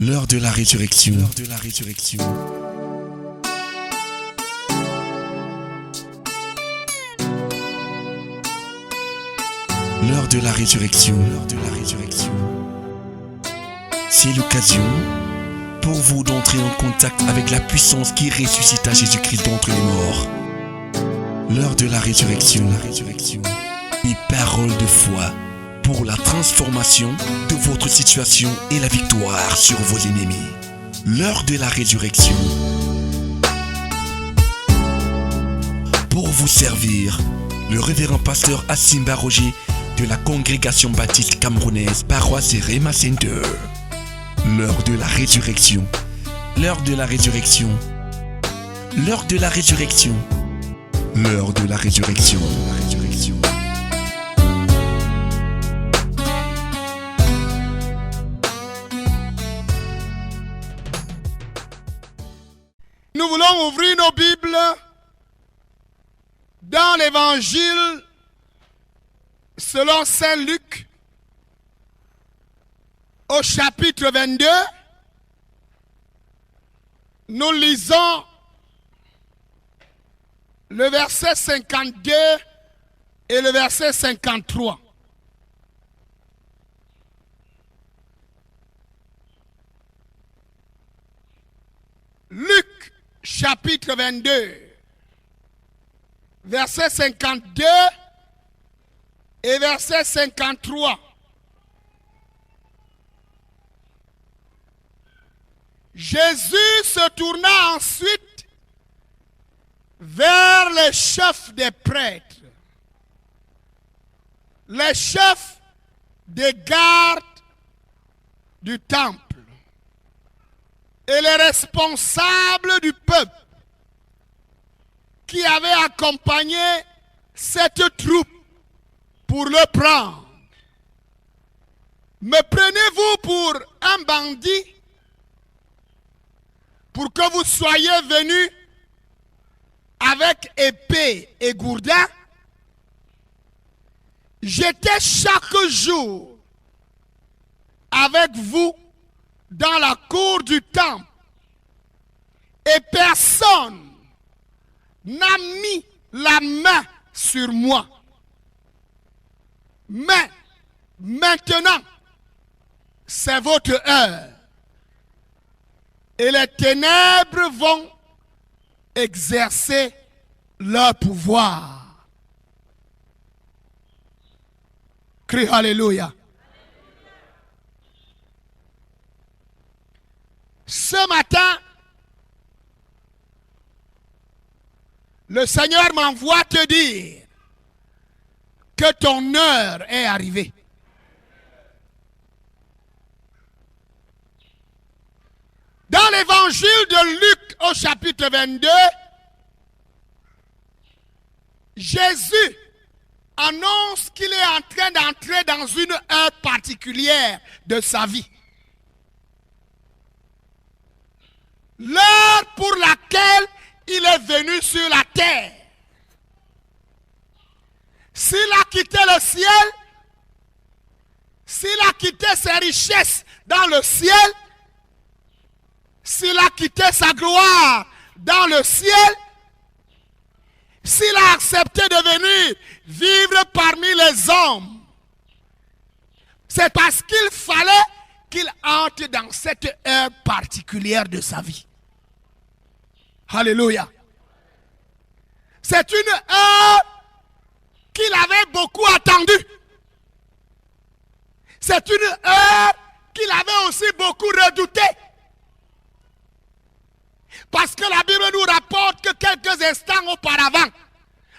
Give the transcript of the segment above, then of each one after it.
L'heure de la résurrection. L'heure de la résurrection. L'heure de la résurrection. L'heure de la résurrection. C'est l'occasion pour vous d'entrer en contact avec la puissance qui ressuscita Jésus-Christ d'entre les morts. L'heure de la résurrection. La résurrection. Une parole de foi pour la transformation de votre situation et la victoire sur vos ennemis. L'heure de la résurrection. Pour vous servir, le révérend pasteur Asimba Roger de la congrégation baptiste camerounaise Paroisse Rema Center. L'heure de la résurrection. L'heure de la résurrection. L'heure de la résurrection. L'heure de la résurrection. La résurrection. Nous voulons ouvrir nos Bibles dans l'évangile selon Saint Luc au chapitre 22. Nous lisons le verset 52 et le verset 53. Luc chapitre 22, verset 52 et verset 53. Jésus se tourna ensuite vers les chefs des prêtres, les chefs des gardes du temple et les responsables du peuple qui avaient accompagné cette troupe pour le prendre. Me prenez-vous pour un bandit pour que vous soyez venus avec épée et gourdin? J'étais chaque jour avec vous dans la cour du temple et personne n'a mis la main sur moi. Mais maintenant, c'est votre heure. Et les ténèbres vont exercer leur pouvoir. Crie Alléluia. Ce matin, le Seigneur m'envoie te dire que ton heure est arrivée. Dans l'évangile de Luc au chapitre 22, Jésus annonce qu'il est en train d'entrer dans une heure particulière de sa vie. L'heure pour laquelle il est venu sur la terre. S'il a quitté le ciel, s'il a quitté ses richesses dans le ciel, s'il a quitté sa gloire dans le ciel, s'il a accepté de venir vivre parmi les hommes, c'est parce qu'il fallait qu'il entre dans cette heure particulière de sa vie. Alléluia. C'est une heure qu'il avait beaucoup attendue. C'est une heure qu'il avait aussi beaucoup redoutée. Parce que la Bible nous rapporte que quelques instants auparavant,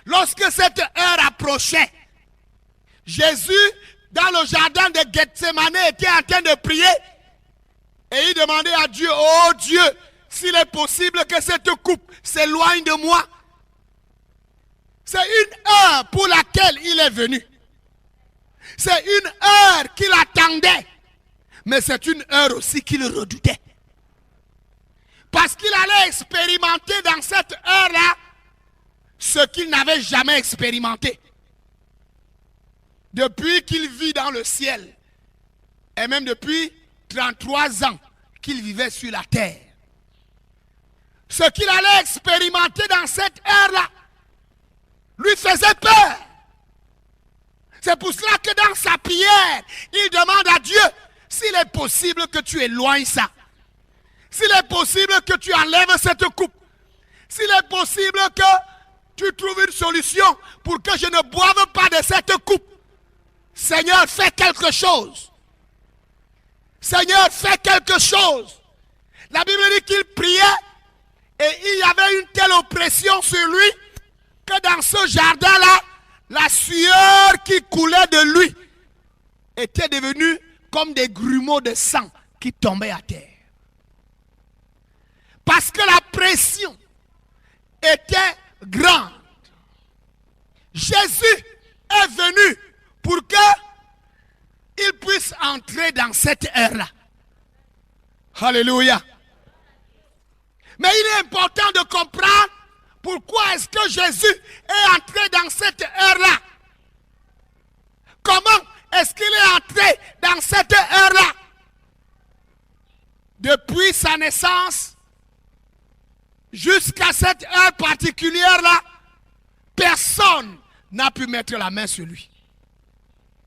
lorsque cette heure approchait, Jésus, dans le jardin de Gethsémane, était en train de prier et il demandait à Dieu, oh Dieu, s'il est possible que cette coupe s'éloigne de moi. C'est une heure pour laquelle il est venu. C'est une heure qu'il attendait. Mais c'est une heure aussi qu'il redoutait. Parce qu'il allait expérimenter dans cette heure-là ce qu'il n'avait jamais expérimenté. Depuis qu'il vit dans le ciel, et même depuis 33 ans qu'il vivait sur la terre. Ce qu'il allait expérimenter dans cette ère-là lui faisait peur. C'est pour cela que dans sa prière, il demande à Dieu s'il est possible que tu éloignes ça. S'il est possible que tu enlèves cette coupe. S'il est possible que tu trouves une solution pour que je ne boive pas de cette coupe. Seigneur, fais quelque chose. Seigneur, fais quelque chose. La Bible dit qu'il priait et il y avait une telle oppression sur lui que dans ce jardin-là, la sueur qui coulait de lui était devenue comme des grumeaux de sang qui tombaient à terre. Parce que la pression était grande. Jésus est venu pour qu'il puisse entrer dans cette ère-là. Alléluia. Mais il est important de comprendre pourquoi est-ce que Jésus est entré dans cette ère-là. Comment est-ce qu'il est entré dans cette ère-là? Depuis sa naissance jusqu'à cette heure particulière-là, personne n'a pu mettre la main sur lui.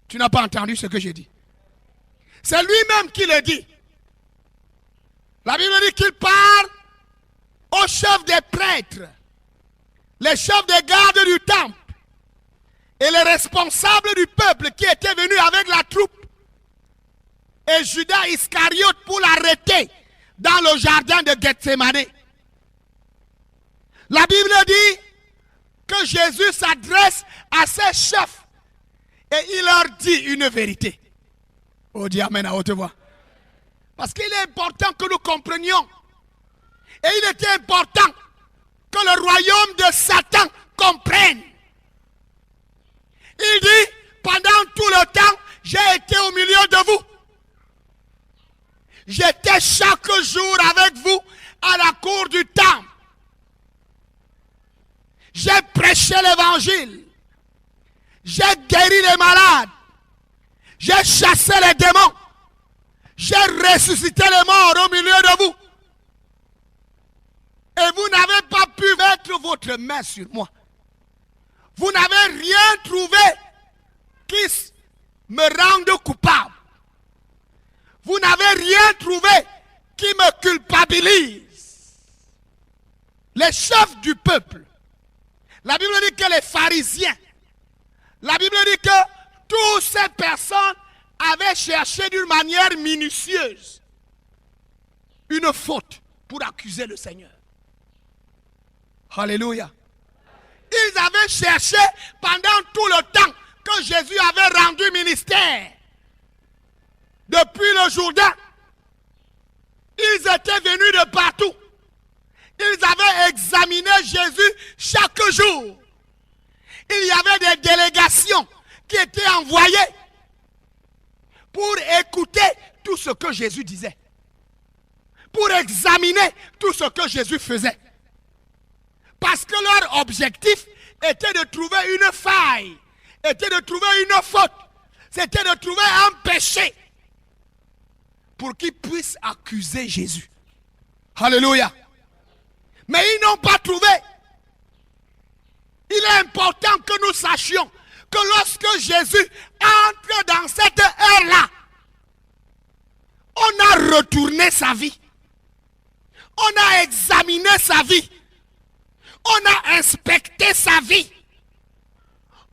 Tu n'as pas entendu ce que j'ai dit. C'est lui-même qui le dit. La Bible dit qu'il parle aux chefs des prêtres, les chefs des gardes du temple et les responsables du peuple qui étaient venus avec la troupe et Judas Iscariote pour l'arrêter dans le jardin de Gethsémane. La Bible dit que Jésus s'adresse à ses chefs et il leur dit une vérité. Oh, dis amen à haute voix. Parce qu'il est important que nous comprenions. Et il était important que le royaume de Satan comprenne. Il dit, pendant tout le temps, j'ai été au milieu de vous. J'étais chaque jour avec vous à la cour du temple. J'ai prêché l'évangile. J'ai guéri les malades. J'ai chassé les démons. J'ai ressuscité les morts au milieu de vous. Et vous n'avez pas pu mettre votre main sur moi. Vous n'avez rien trouvé qui me rende coupable. Vous n'avez rien trouvé qui me culpabilise. Les chefs du peuple, la Bible dit que les pharisiens, la Bible dit que toutes ces personnes avaient cherché d'une manière minutieuse une faute pour accuser le Seigneur. Alléluia. Ils avaient cherché pendant tout le temps que Jésus avait rendu ministère. Depuis le Jourdain, ils étaient venus de partout. Ils avaient examiné Jésus chaque jour. Il y avait des délégations qui étaient envoyées pour écouter tout ce que Jésus disait. Pour examiner tout ce que Jésus faisait. Parce que leur objectif était de trouver une faille, était de trouver une faute, c'était de trouver un péché pour qu'ils puissent accuser Jésus. Alléluia. Mais ils n'ont pas trouvé. Il est important que nous sachions que lorsque Jésus entre dans cette ère-là, on a retourné sa vie. On a examiné sa vie. On a inspecté sa vie.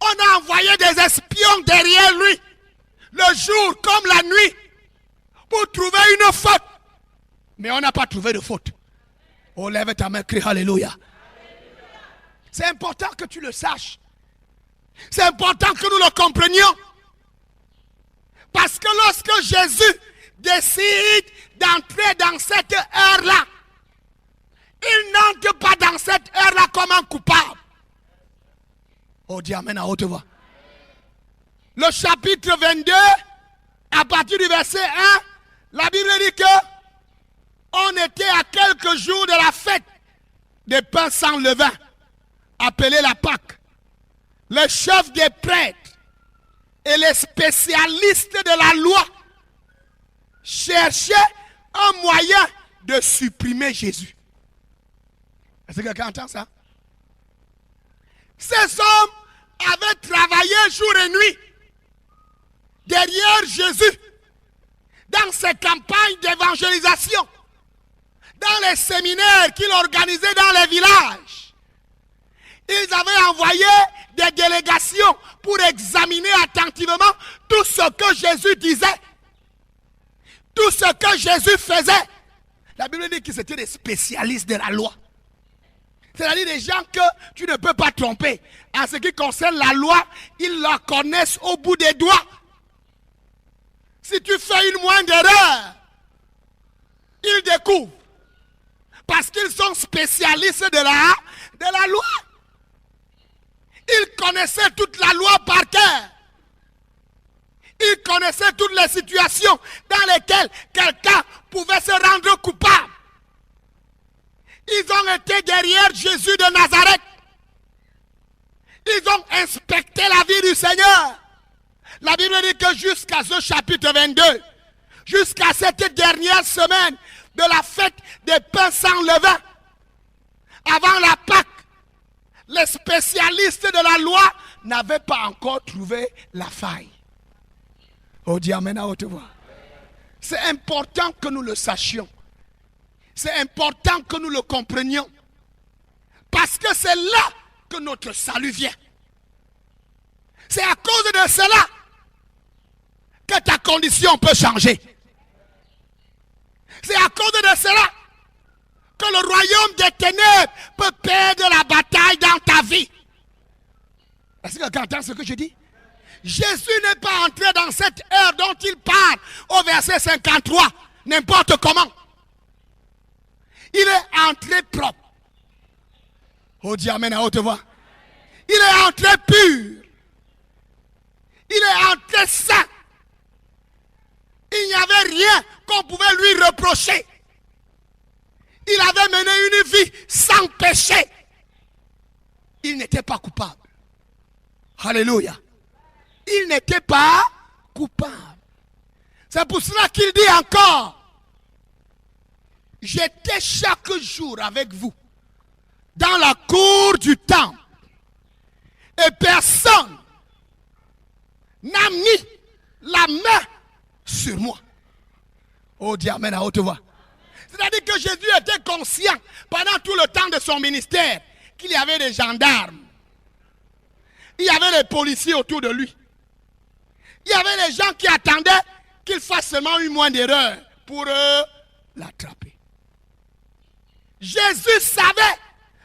On a envoyé des espions derrière lui, le jour comme la nuit, pour trouver une faute. Mais on n'a pas trouvé de faute. Oh, lève ta main, crie Alléluia. C'est important que tu le saches. C'est important que nous le comprenions. Parce que lorsque Jésus décide d'entrer dans cette ère-là, il n'entre pas dans cette ère-là comme un coupable. Oh, dis amen à haute voix. Le chapitre 22, à partir du verset 1, la Bible dit que on était à quelques jours de la fête des pains sans levain, appelée la Pâque. Les chefs des prêtres et les spécialistes de la loi cherchaient un moyen de supprimer Jésus. Est-ce que quelqu'un entend ça? Ces hommes avaient travaillé jour et nuit derrière Jésus dans ses campagnes d'évangélisation, dans les séminaires qu'il organisait dans les villages. Ils avaient envoyé des délégations pour examiner attentivement tout ce que Jésus disait, tout ce que Jésus faisait. La Bible dit qu'ils étaient des spécialistes de la loi. C'est-à-dire des gens que tu ne peux pas tromper. En ce qui concerne la loi, ils la connaissent au bout des doigts. Si tu fais une moindre erreur, ils découvrent. Parce qu'ils sont spécialistes de la loi. Ils connaissaient toute la loi par cœur. Ils connaissaient toutes les situations dans lesquelles quelqu'un pouvait se rendre coupable. Ils ont été derrière Jésus de Nazareth. Ils ont inspecté la vie du Seigneur. La Bible dit que jusqu'à ce chapitre 22, jusqu'à cette dernière semaine de la fête des pains sans levain, avant la Pâque, les spécialistes de la loi n'avaient pas encore trouvé la faille. Oh, dis amen à haute voix. C'est important que nous le sachions. C'est important que nous le comprenions. Parce que c'est là que notre salut vient. C'est à cause de cela que ta condition peut changer. C'est à cause de cela que le royaume des ténèbres peut perdre la bataille dans ta vie. Est-ce que quelqu'un entend ce que je dis? Jésus n'est pas entré dans cette heure dont il parle au verset 53, n'importe comment. Il est entré propre. Oh, dis amen à haute voix. Il est entré pur. Il est entré saint. Il n'y avait rien qu'on pouvait lui reprocher. Il avait mené une vie sans péché. Il n'était pas coupable. Alléluia. Il n'était pas coupable. C'est pour cela qu'il dit encore: j'étais chaque jour avec vous dans la cour du temple et personne n'a mis la main sur moi. Oh, dis amen à haute voix. C'est-à-dire que Jésus était conscient pendant tout le temps de son ministère qu'il y avait des gendarmes. Il y avait les policiers autour de lui. Il y avait les gens qui attendaient qu'il fasse seulement une moindre erreur pour l'attraper. Jésus savait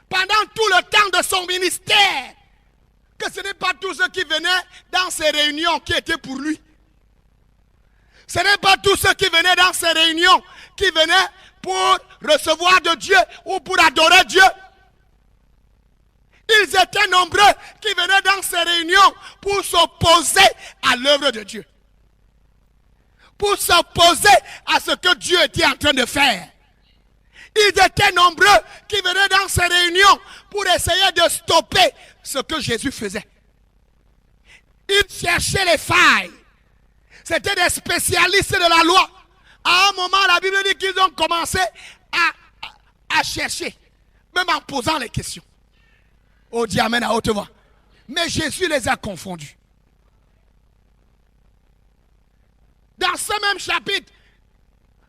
pendant tout le temps de son ministère que ce n'est pas tous ceux qui venaient dans ces réunions qui étaient pour lui. Ce n'est pas tous ceux qui venaient dans ces réunions qui venaient pour recevoir de Dieu ou pour adorer Dieu. Ils étaient nombreux qui venaient dans ces réunions pour s'opposer à l'œuvre de Dieu. Pour s'opposer à ce que Dieu était en train de faire. Ils étaient nombreux qui venaient dans ces réunions pour essayer de stopper ce que Jésus faisait. Ils cherchaient les failles. C'était des spécialistes de la loi. À un moment, la Bible dit qu'ils ont commencé à chercher, même en posant les questions. Oh, dis amen à haute voix. Mais Jésus les a confondus. Dans ce même chapitre,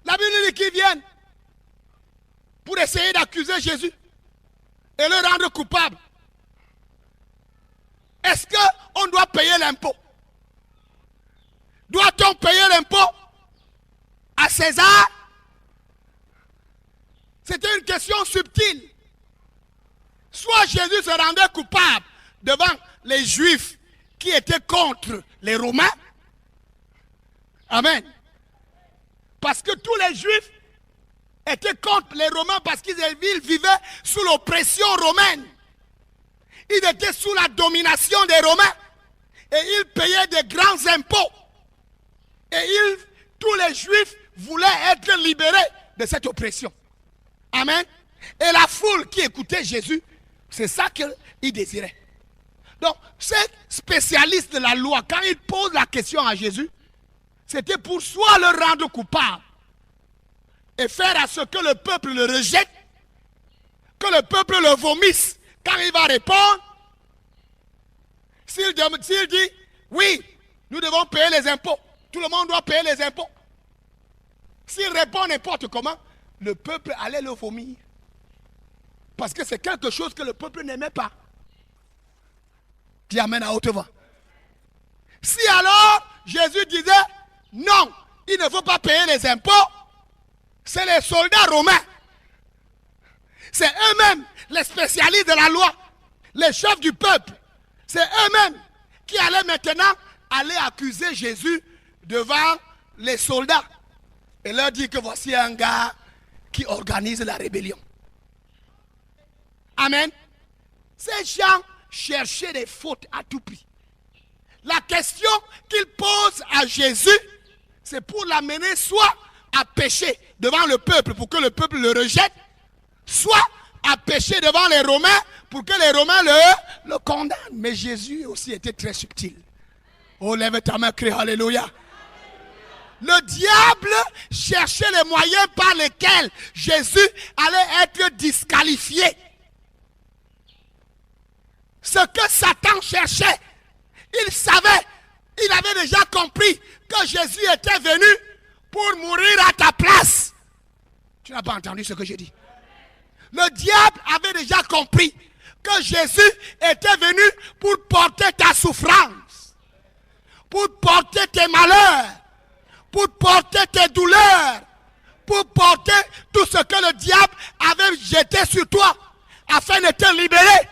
la Bible dit qu'ils viennent pour essayer d'accuser Jésus et le rendre coupable. Est-ce qu'on doit payer l'impôt? Doit-on payer l'impôt à César? C'était une question subtile. Soit Jésus se rendait coupable devant les Juifs qui étaient contre les Romains. Amen. Parce que tous les Juifs étaient contre les Romains parce qu'ils vivaient sous l'oppression romaine. Ils étaient sous la domination des Romains. Et ils payaient des grands impôts. Et tous les Juifs voulaient être libérés de cette oppression. Amen. Et la foule qui écoutait Jésus, c'est ça qu'il désirait. Donc, ces spécialistes de la loi, quand ils posent la question à Jésus, c'était pour soit le rendre coupable et faire à ce que le peuple le rejette, que le peuple le vomisse quand il va répondre. S'il dit, oui, nous devons payer les impôts, tout le monde doit payer les impôts. S'il répond n'importe comment, le peuple allait le vomir. Parce que c'est quelque chose que le peuple n'aimait pas. Qui amène à haute voix. Si alors Jésus disait, non, il ne faut pas payer les impôts, c'est les soldats romains. C'est eux-mêmes les spécialistes de la loi, les chefs du peuple. C'est eux-mêmes qui allaient maintenant aller accuser Jésus devant les soldats. Et leur dire que voici un gars qui organise la rébellion. Amen. Ces gens cherchaient des fautes à tout prix. La question qu'ils posent à Jésus, c'est pour l'amener soit à pécher devant le peuple pour que le peuple le rejette, soit à pécher devant les Romains pour que les Romains le condamnent. Mais Jésus aussi était très subtil. Oh, lève ta main, crie Alléluia. Le diable cherchait les moyens par lesquels Jésus allait être disqualifié. Ce que Satan cherchait, il savait, il avait déjà compris que Jésus était venu pour mourir à ta place. Tu n'as pas entendu ce que j'ai dit. Le diable avait déjà compris que Jésus était venu pour porter ta souffrance, pour porter tes malheurs, pour porter tes douleurs, pour porter tout ce que le diable avait jeté sur toi, afin de te libérer.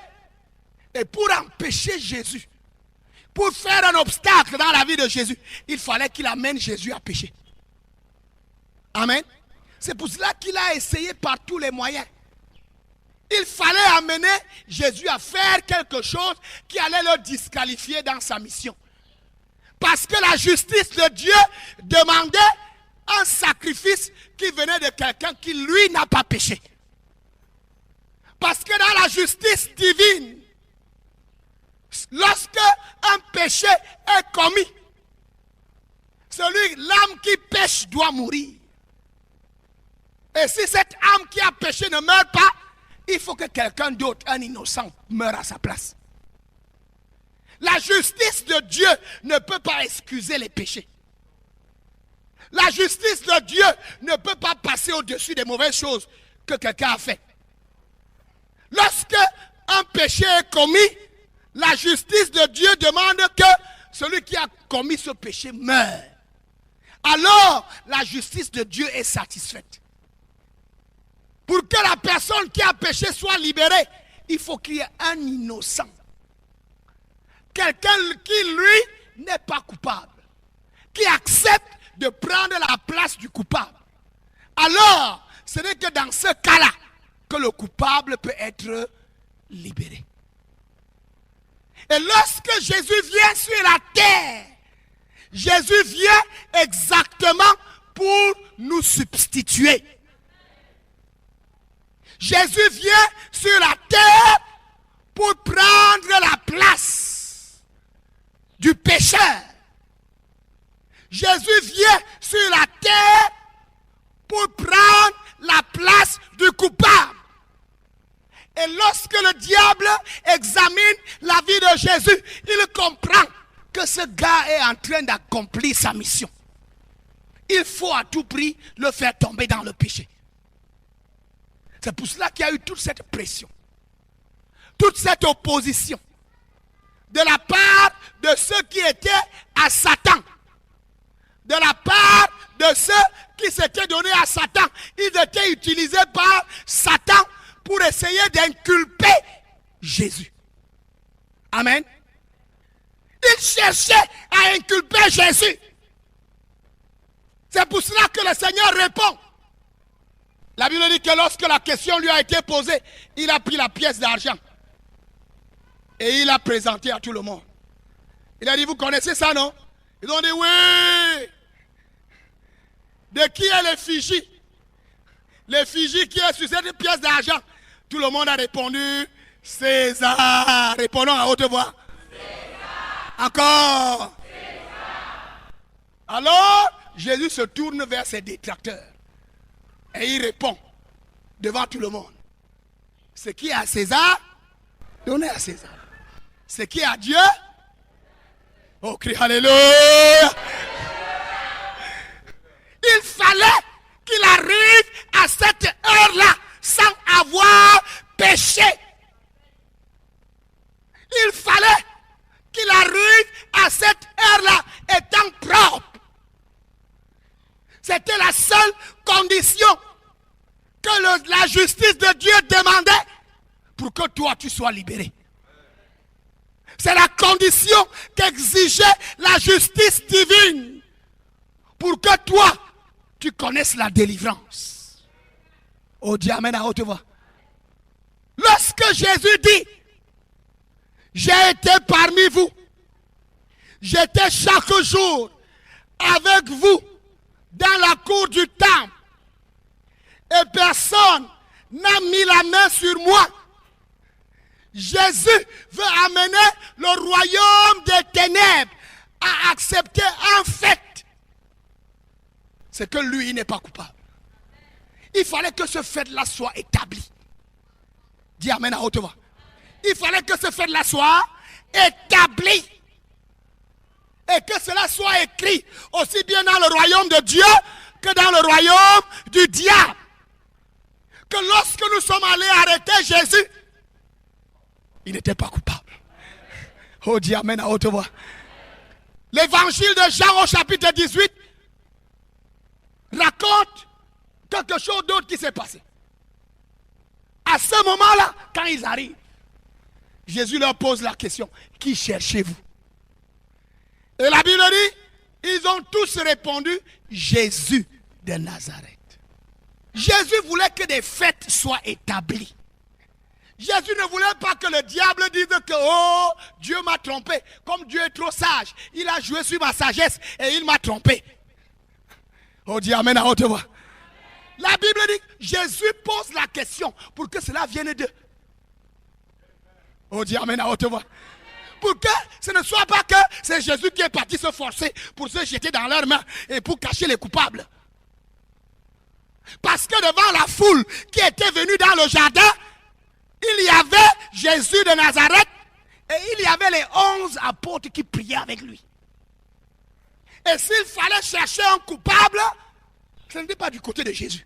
Et pour empêcher Jésus, pour faire un obstacle dans la vie de Jésus, il fallait qu'il amène Jésus à pécher. Amen. C'est pour cela qu'il a essayé par tous les moyens. Il fallait amener Jésus à faire quelque chose qui allait le disqualifier dans sa mission. Parce que la justice de Dieu demandait un sacrifice qui venait de quelqu'un qui, lui, n'a pas péché. Parce que dans la justice divine, lorsque un péché est commis, l'âme qui pêche doit mourir. Et si cette âme qui a péché ne meurt pas, il faut que quelqu'un d'autre, un innocent, meure à sa place. La justice de Dieu ne peut pas excuser les péchés. La justice de Dieu ne peut pas passer au-dessus des mauvaises choses que quelqu'un a fait. Lorsque un péché est commis, la justice de Dieu demande que celui qui a commis ce péché meure. Alors, la justice de Dieu est satisfaite. Pour que la personne qui a péché soit libérée, il faut qu'il y ait un innocent. Quelqu'un qui, lui, n'est pas coupable. Qui accepte de prendre la place du coupable. Alors, ce n'est que dans ce cas-là que le coupable peut être libéré. Et lorsque Jésus vient sur la terre, Jésus vient exactement pour nous substituer. Jésus vient sur la terre pour prendre la place du pécheur. Jésus vient sur la terre pour prendre la place du coupable. Et lorsque le diable examine la vie de Jésus, il comprend que ce gars est en train d'accomplir sa mission. Il faut à tout prix le faire tomber dans le péché. C'est pour cela qu'il y a eu toute cette pression, toute cette opposition de la part de ceux qui étaient à Satan, de la part de ceux qui s'étaient donnés à Satan. Ils étaient utilisés par Satan pour essayer d'inculper Jésus. Amen. Ils cherchaient à inculper Jésus. C'est pour cela que le Seigneur répond. La Bible dit que lorsque la question lui a été posée, il a pris la pièce d'argent et il l'a présenté à tout le monde. Il a dit, vous connaissez ça, non? Ils ont dit, oui. De qui est l'effigie? L'effigie qui est sur cette pièce d'argent. Tout le monde a répondu, César. Répondons à haute voix. César. Encore. César. Alors, Jésus se tourne vers ses détracteurs. Et il répond devant tout le monde. Ce qui est à César, donnez à César. Ce qui est à Dieu, oh, crie Alléluia. Il fallait qu'il arrive à cette heure-là sans avoir péché. Il fallait qu'il arrive à cette heure-là étant propre. C'était la seule condition que la justice de Dieu demandait pour que toi tu sois libéré. C'est la condition qu'exigeait la justice divine pour que toi tu connaisses la délivrance. Oh Dieu, amen à haute voix. Lorsque Jésus dit, j'ai été parmi vous, j'étais chaque jour avec vous dans la cour du temple, et personne n'a mis la main sur moi. Jésus veut amener le royaume des ténèbres à accepter un fait. C'est que lui, il n'est pas coupable. Il fallait que ce fait-là soit établi. Dis amen à haute voix. Il fallait que ce fait-là soit établi. Et que cela soit écrit aussi bien dans le royaume de Dieu que dans le royaume du diable. Que lorsque nous sommes allés arrêter Jésus, il n'était pas coupable. Oh, dis amen à haute voix. L'évangile de Jean au chapitre 18 raconte quelque chose d'autre qui s'est passé. À ce moment-là, quand ils arrivent, Jésus leur pose la question, qui cherchez-vous? Et la Bible dit, ils ont tous répondu, Jésus de Nazareth. Jésus voulait que des faits soient établis. Jésus ne voulait pas que le diable dise que, oh, Dieu m'a trompé. Comme Dieu est trop sage, il a joué sur ma sagesse et il m'a trompé. Oh, dis amen à haute voix. La Bible dit, Jésus pose la question pour que cela vienne d'eux. Oh, dis amen à haute voix. Pour que ce ne soit pas que c'est Jésus qui est parti se forcer pour se jeter dans leurs mains et pour cacher les coupables. Parce que devant la foule qui était venue dans le jardin, il y avait Jésus de Nazareth et il y avait les 11 apôtres qui priaient avec lui. Et s'il fallait chercher un coupable, ce n'était pas du côté de Jésus.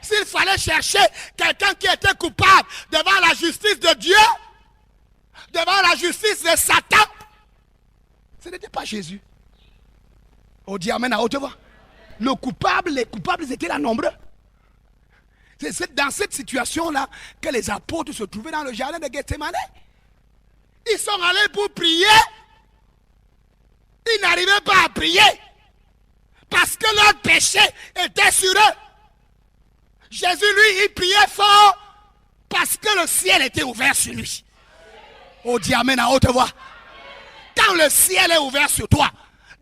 S'il fallait chercher quelqu'un qui était coupable devant la justice de Dieu, devant la justice de Satan, ce n'était pas Jésus. On dit amen à haute voix. Les coupables étaient là nombreux. C'est dans cette situation-là que les apôtres se trouvaient dans le jardin de Gethsémane. Ils sont allés pour prier. Ils n'arrivaient pas à prier parce que leur péché était sur eux. Jésus, lui, il priait fort parce que le ciel était ouvert sur lui. On dit amen à haute voix. Quand le ciel est ouvert sur toi,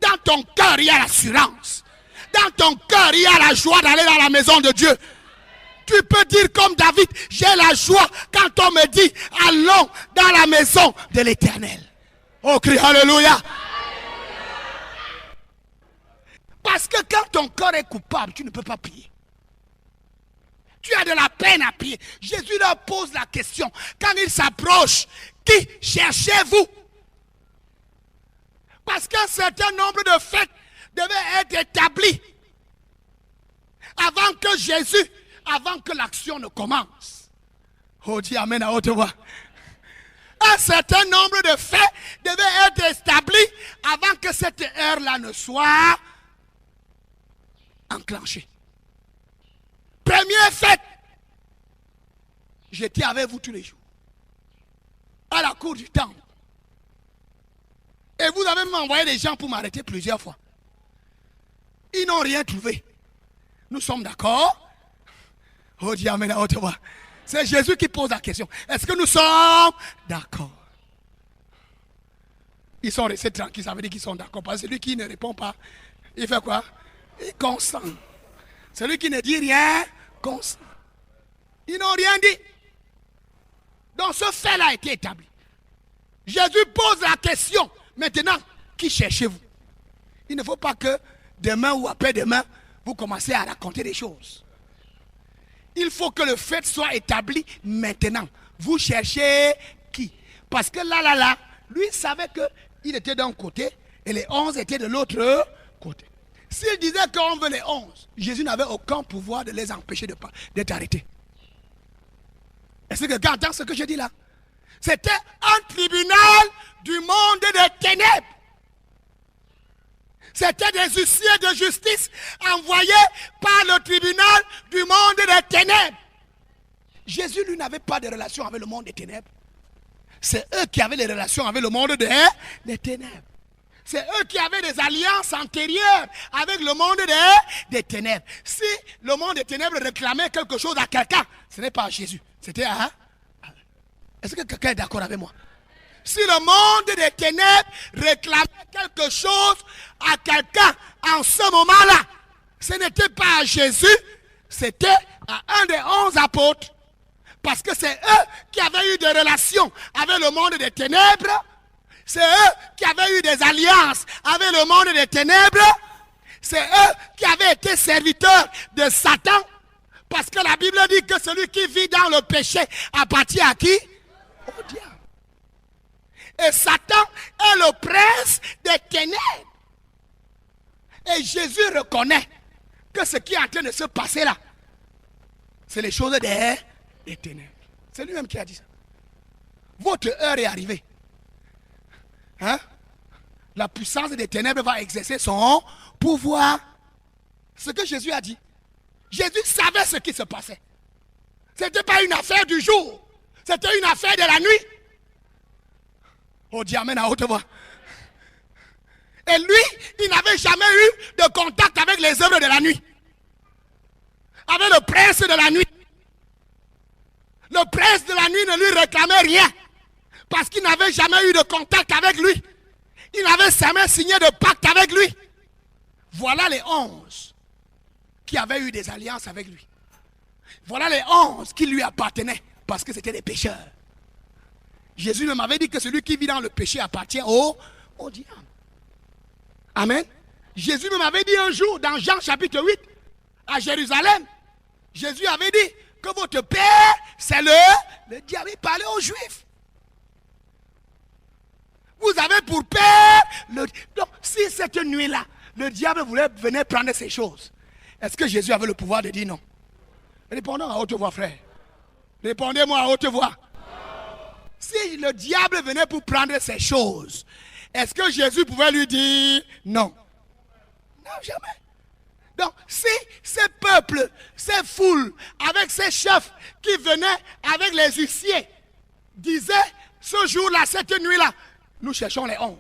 dans ton cœur, il y a l'assurance. Dans ton cœur, il y a la joie d'aller dans la maison de Dieu. Tu peux dire comme David, j'ai la joie quand on me dit, allons dans la maison de l'Éternel. Oh, crie Alléluia. Parce que quand ton cœur est coupable, tu ne peux pas prier. Tu as de la peine à prier. Jésus leur pose la question. Quand il s'approche, qui cherchez-vous? Parce qu'un certain nombre de faits devaient être établis avant que Jésus, avant que l'action ne commence. Oh, dis amen à haute voix. Un certain nombre de faits devaient être établis avant que cette heure-là ne soit enclenchée. Premier fait, j'étais avec vous tous les jours, à la cour du temple. Et vous avez même envoyé des gens pour m'arrêter plusieurs fois. Ils n'ont rien trouvé. Nous sommes d'accord? Oh, dis amen à haute voix. C'est Jésus qui pose la question. Est-ce que nous sommes d'accord? Ils sont restés tranquilles, ça veut dire qu'ils sont d'accord. Parce que celui qui ne répond pas, il fait quoi? Il consent. Celui qui ne dit rien, consent. Ils n'ont rien dit. Donc ce fait-là a été établi. Jésus pose la question. Maintenant, qui cherchez-vous? Il ne faut pas que demain ou après-demain, vous commencez à raconter des choses. Il faut que le fait soit établi maintenant. Vous cherchez qui? Parce que là, lui savait qu'il était d'un côté et les 11 étaient de l'autre côté. S'il disait qu'on veut les 11, Jésus n'avait aucun pouvoir de les empêcher d'être arrêtés. Est-ce que quelqu'un entend ce que je dis là? C'était un tribunal du monde des ténèbres. C'était des huissiers de justice envoyés par le tribunal du monde des ténèbres. Jésus, lui, n'avait pas de relation avec le monde des ténèbres. C'est eux qui avaient des relations avec le monde des ténèbres. C'est eux qui avaient des alliances antérieures avec le monde des ténèbres. Si le monde des ténèbres réclamait quelque chose à quelqu'un, ce n'est pas à Jésus, c'était à... Est-ce que quelqu'un est d'accord avec moi? Si le monde des ténèbres réclamait quelque chose à quelqu'un en ce moment-là, ce n'était pas à Jésus, c'était à un des 11 apôtres. Parce que c'est eux qui avaient eu des relations avec le monde des ténèbres. C'est eux qui avaient eu des alliances avec le monde des ténèbres. C'est eux qui avaient été serviteurs de Satan. Parce que la Bible dit que celui qui vit dans le péché appartient à qui? Au diable. Et Satan est le prince des ténèbres. Et Jésus reconnaît que ce qui est en train de se passer là, c'est les choses des ténèbres. C'est lui-même qui a dit ça. Votre heure est arrivée. Hein? La puissance des ténèbres va exercer son pouvoir. Ce que Jésus a dit. Jésus savait ce qui se passait. Ce n'était pas une affaire du jour. C'était une affaire de la nuit. Oh, dis amen à haute voix. Et lui, il n'avait jamais eu de contact avec les œuvres de la nuit. Avec le prince de la nuit. Le prince de la nuit ne lui réclamait rien. Parce qu'il n'avait jamais eu de contact avec lui. Il n'avait jamais signé de pacte avec lui. Voilà les 11 qui avaient eu des alliances avec lui. Voilà les 11 qui lui appartenaient parce que c'était des pécheurs. Jésus même avait dit que celui qui vit dans le péché appartient au diable. Amen. Jésus même avait dit un jour dans Jean chapitre 8 à Jérusalem, Jésus avait dit que votre père c'est le diable. Il parlait aux Juifs. Vous avez pour père le... Donc si cette nuit-là, le diable voulait venir prendre ces choses, est-ce que Jésus avait le pouvoir de dire non? Répondons à haute voix, frère. Répondez-moi à haute voix. Si le diable venait pour prendre ces choses, est-ce que Jésus pouvait lui dire non? Non, jamais. Donc, si ces peuples, ces foules, avec ces chefs qui venaient avec les huissiers, disaient ce jour-là, cette nuit-là, nous cherchons les 11.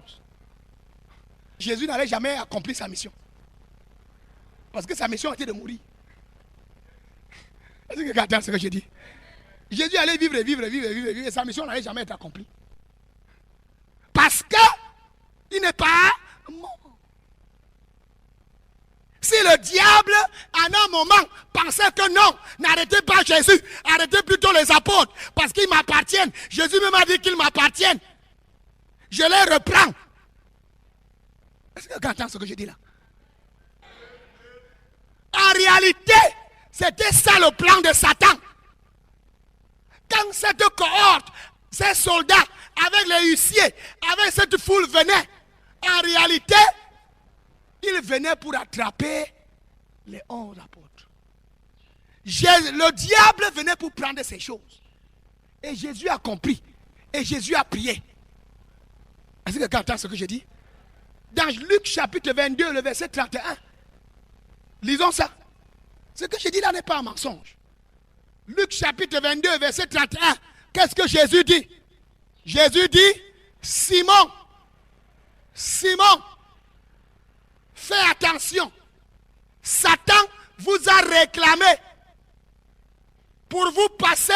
Jésus n'allait jamais accomplir sa mission. Parce que sa mission était de mourir. Est-ce que quelqu'un entend ce que je dis? Jésus allait vivre et sa mission n'allait jamais être accomplie. Parce qu'il n'est pas mort. Si le diable, en un moment, pensait que non, n'arrêtez pas Jésus, arrêtez plutôt les apôtres, parce qu'ils m'appartiennent. Jésus même a dit qu'ils m'appartiennent. Je les reprends. Est-ce que quelqu'un entend ce que je dis là? En réalité, c'était ça le plan de Satan. Quand cette cohorte, ces soldats, avec les huissiers, avec cette foule venaient, en réalité, ils venaient pour attraper les 11 apôtres. Le diable venait pour prendre ces choses. Et Jésus a compris. Et Jésus a prié. Est-ce que quelqu'un entend ce que je dis? Dans Luc chapitre 22, le verset 31. Lisons ça. Ce que je dis là n'est pas un mensonge. Luc chapitre 22, verset 31. Qu'est-ce que Jésus dit? Jésus dit, Simon, Simon, fais attention. Satan vous a réclamé pour vous passer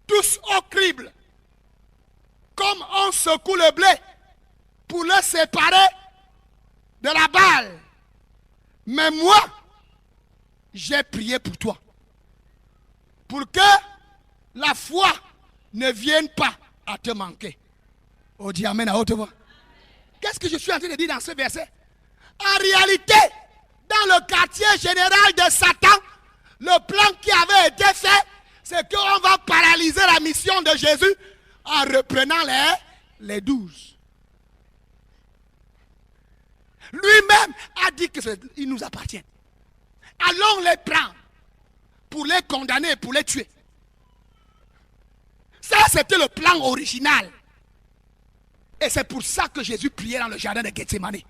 tous au crible. Comme on secoue le blé pour le séparer de la balle. Mais moi, j'ai prié pour toi. Pour que la foi ne vienne pas à te manquer. Oh, dis amen à haute voix. Qu'est-ce que je suis en train de dire dans ce verset? En réalité, dans le quartier général de Satan, le plan qui avait été fait, c'est qu'on va paralyser la mission de Jésus en reprenant les 12. Lui-même a dit qu'ils nous appartiennent. Allons les prendre pour les condamner et pour les tuer. Ça, c'était le plan original. Et c'est pour ça que Jésus priait dans le jardin de Gethsemane.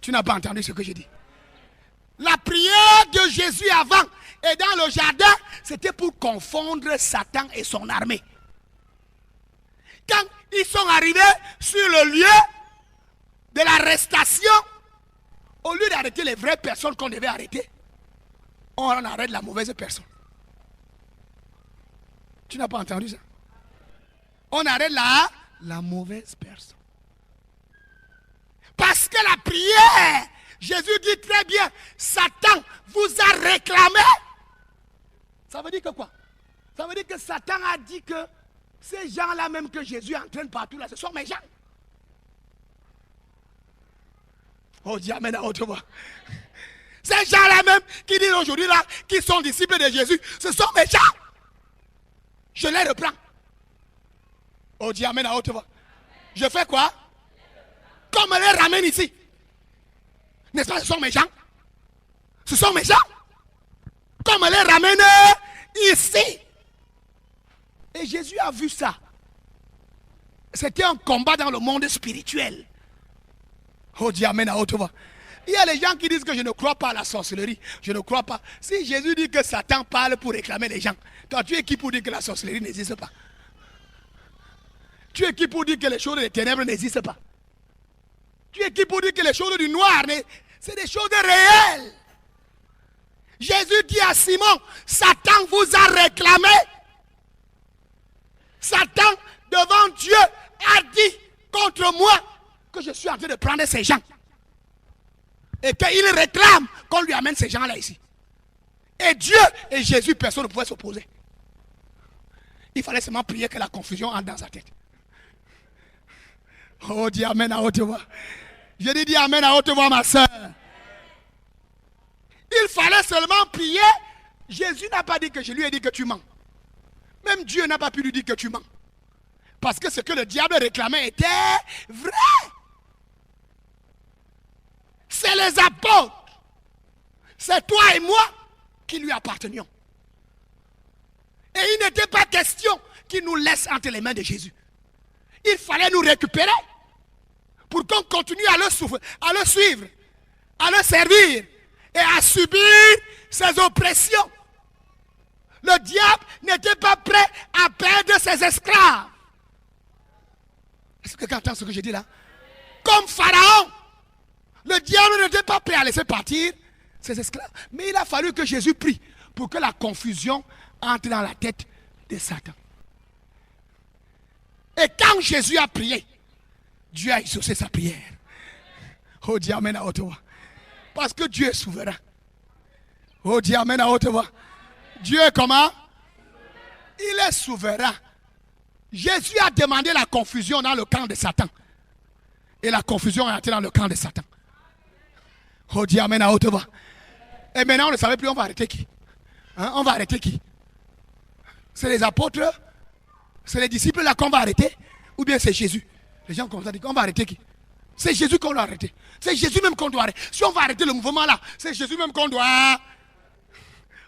Tu n'as pas entendu ce que j'ai dit? La prière de Jésus avant et dans le jardin, c'était pour confondre Satan et son armée. Quand ils sont arrivés sur le lieu de l'arrestation, au lieu d'arrêter les vraies personnes qu'on devait arrêter, on arrête la mauvaise personne. Tu n'as pas entendu ça? On arrête la mauvaise personne. Parce que la prière, Jésus dit très bien, Satan vous a réclamé. Ça veut dire que quoi? Ça veut dire que Satan a dit que ces gens-là même que Jésus entraîne partout là, ce sont mes gens. Oh, dis amen à haute voix. Ces gens-là même qui disent aujourd'hui là, qui sont disciples de Jésus, ce sont mes gens. Je les reprends. Oh, dis amen à haute voix. Je fais quoi? Comme on les ramène ici. N'est-ce pas, ce sont mes gens? Ce sont mes gens. Comme on les ramène ici. Et Jésus a vu ça. C'était un combat dans le monde spirituel. Oh, dis amen à haute voix. Il y a les gens qui disent que je ne crois pas à la sorcellerie. Je ne crois pas. Si Jésus dit que Satan parle pour réclamer les gens, toi tu es qui pour dire que la sorcellerie n'existe pas? Tu es qui pour dire que les choses des ténèbres n'existent pas? Tu es qui pour dire que les choses du noir, c'est des choses réelles? Jésus dit à Simon, Satan vous a réclamé. Satan, devant Dieu, a dit contre moi que je suis en train de prendre ces gens. Et qu'il réclame qu'on lui amène ces gens-là ici. Et Dieu et Jésus, personne ne pouvait s'opposer. Il fallait seulement prier que la confusion entre dans sa tête. Oh, dis amen à haute voix. Je dis amen à haute voix, ma soeur. Il fallait seulement prier. Jésus n'a pas dit que je lui ai dit que tu mens. Même Dieu n'a pas pu lui dire que tu mens. Parce que ce que le diable réclamait était vrai. C'est les apôtres. C'est toi et moi qui lui appartenions. Et il n'était pas question qu'il nous laisse entre les mains de Jésus. Il fallait nous récupérer pour qu'on continue à le suivre, à le servir et à subir ses oppressions. Le diable n'était pas prêt à perdre ses esclaves. Est-ce que quelqu'un entend ce que je dis là? Comme Pharaon, le diable n'était pas prêt à laisser partir ses esclaves. Mais il a fallu que Jésus prie pour que la confusion entre dans la tête de Satan. Et quand Jésus a prié, Dieu a exaucé sa prière. Oh, dis amen à haute voix. Parce que Dieu est souverain. Oh, dis amen à haute voix. Dieu est comment? Il est souverain. Jésus a demandé la confusion dans le camp de Satan. Et la confusion est entrée dans le camp de Satan. Oh, dis amen à haute voix. Et maintenant, on ne savait plus, on va arrêter qui? Hein? On va arrêter qui? C'est les apôtres? C'est les disciples là qu'on va arrêter? Ou bien c'est Jésus? Les gens commencent à dire qu'on va arrêter qui? C'est Jésus qu'on doit arrêter. C'est Jésus même qu'on doit arrêter. Si on va arrêter le mouvement là, c'est Jésus même qu'on doit...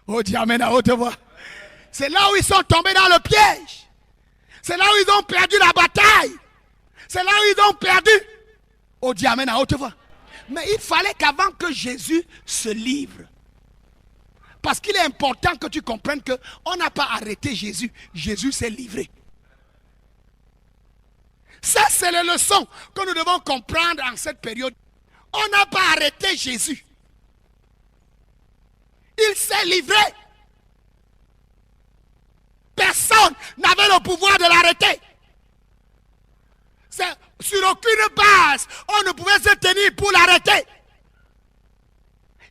Oh, dis amen à haute voix. C'est là où ils sont tombés dans le piège. C'est là où ils ont perdu la bataille. C'est là où ils ont perdu. Oh, dis amen à haute voix. Mais il fallait qu'avant que Jésus se livre, parce qu'il est important que tu comprennes qu'on n'a pas arrêté Jésus. Jésus s'est livré. Ça, c'est les leçons que nous devons comprendre en cette période. On n'a pas arrêté Jésus. Il s'est livré. Personne n'avait le pouvoir de l'arrêter. Sur aucune base, on ne pouvait se tenir pour l'arrêter.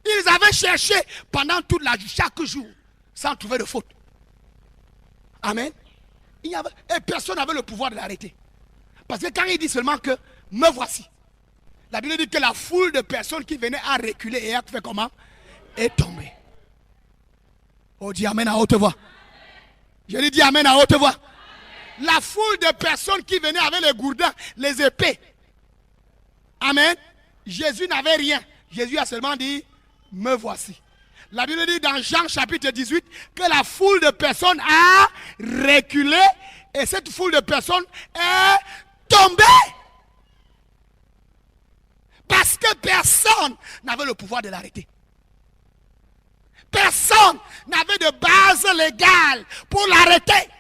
Ils avaient cherché pendant toute la journée, chaque jour, sans trouver de faute. Amen. Et personne n'avait le pouvoir de l'arrêter. Parce que quand il dit seulement que me voici, La Bible dit que la foule de personnes qui venaient à reculer et a fait comment? Est tombée. Oh, dis amen à haute voix. Je lui dis amen à haute voix. La foule de personnes qui venaient avec les gourdins, les épées. Amen. Jésus n'avait rien. Jésus a seulement dit, me voici. La Bible dit dans Jean chapitre 18 que la foule de personnes a reculé et cette foule de personnes est tombée. Parce que personne n'avait le pouvoir de l'arrêter. Personne n'avait de base légale pour l'arrêter.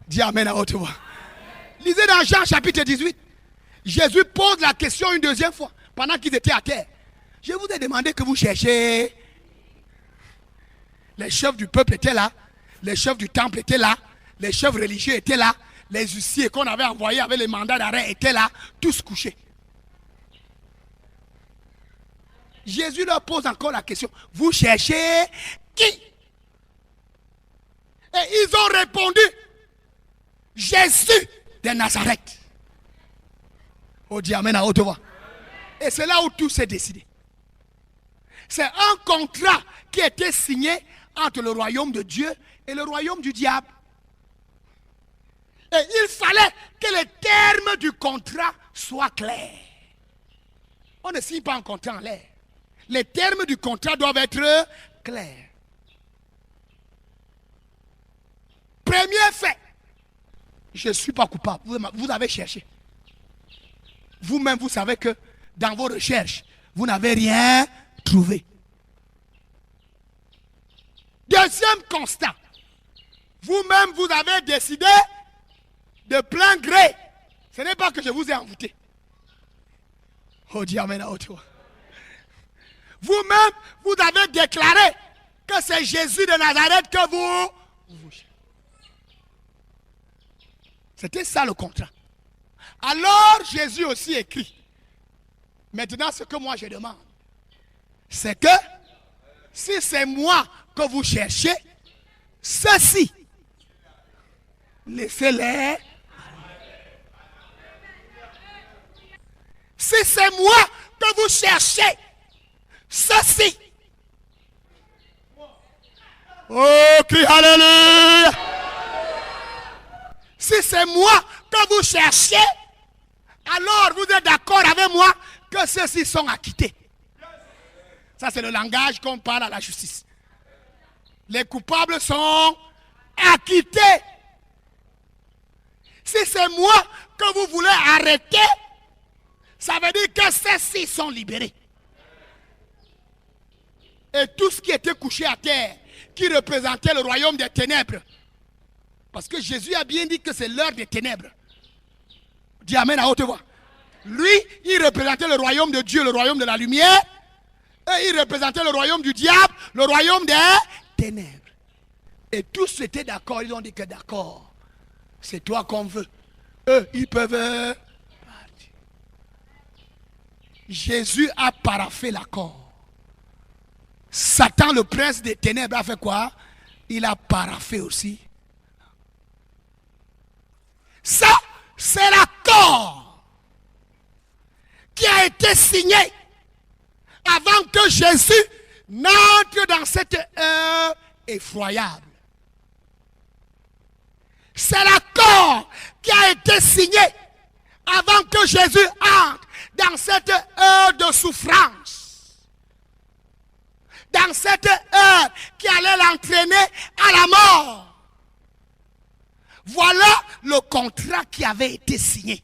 Dis amen à haute voix. Lisez dans Jean chapitre 18. Jésus pose la question une deuxième fois pendant qu'ils étaient à terre. Je vous ai demandé que vous cherchiez. Les chefs du peuple étaient là. Les chefs du temple étaient là. Les chefs religieux étaient là. Les huissiers qu'on avait envoyés avec les mandats d'arrêt étaient là. Tous couchés. Jésus leur pose encore la question. Vous cherchez qui? Et ils ont répondu. Jésus de Nazareth. Oh, dis amen à haute voix. Et c'est là où tout s'est décidé. C'est un contrat qui a été signé entre le royaume de Dieu et le royaume du diable. Et il fallait que les termes du contrat soient clairs. On ne signe pas un contrat en l'air. Les termes du contrat doivent être clairs. Premier fait. Je ne suis pas coupable. Vous avez cherché. Vous-même, vous savez que dans vos recherches, vous n'avez rien trouvé. Deuxième constat. Vous-même, vous avez décidé de plein gré. Ce n'est pas que je vous ai envoûté. Oh, dis amen à haute voix. Vous-même, vous avez déclaré que c'est Jésus de Nazareth que vous. C'était ça le contrat. Alors Jésus aussi écrit. Maintenant, ce que moi je demande, c'est que si c'est moi que vous cherchez, ceux-ci, laissez-les. Si c'est moi que vous cherchez, ceux-ci. Oh, crie alléluia. Si c'est moi que vous cherchez, alors vous êtes d'accord avec moi que ceux-ci sont acquittés. Ça, c'est le langage qu'on parle à la justice. Les coupables sont acquittés. Si c'est moi que vous voulez arrêter, ça veut dire que ceux-ci sont libérés. Et tout ce qui était couché à terre, qui représentait le royaume des ténèbres, parce que Jésus a bien dit que c'est l'heure des ténèbres. Dis amen à haute voix. Lui, il représentait le royaume de Dieu, le royaume de la lumière. Et il représentait le royaume du diable, le royaume des ténèbres. Et tous étaient d'accord, ils ont dit que d'accord. C'est toi qu'on veut. Eux, ils peuvent partir. Jésus a paraphé l'accord. Satan, le prince des ténèbres, a fait quoi? Il a paraphé aussi. Ça, c'est l'accord qui a été signé avant que Jésus n'entre dans cette heure effroyable. C'est l'accord qui a été signé avant que Jésus entre dans cette heure de souffrance. Dans cette heure qui allait l'entraîner à la mort. Voilà le contrat qui avait été signé.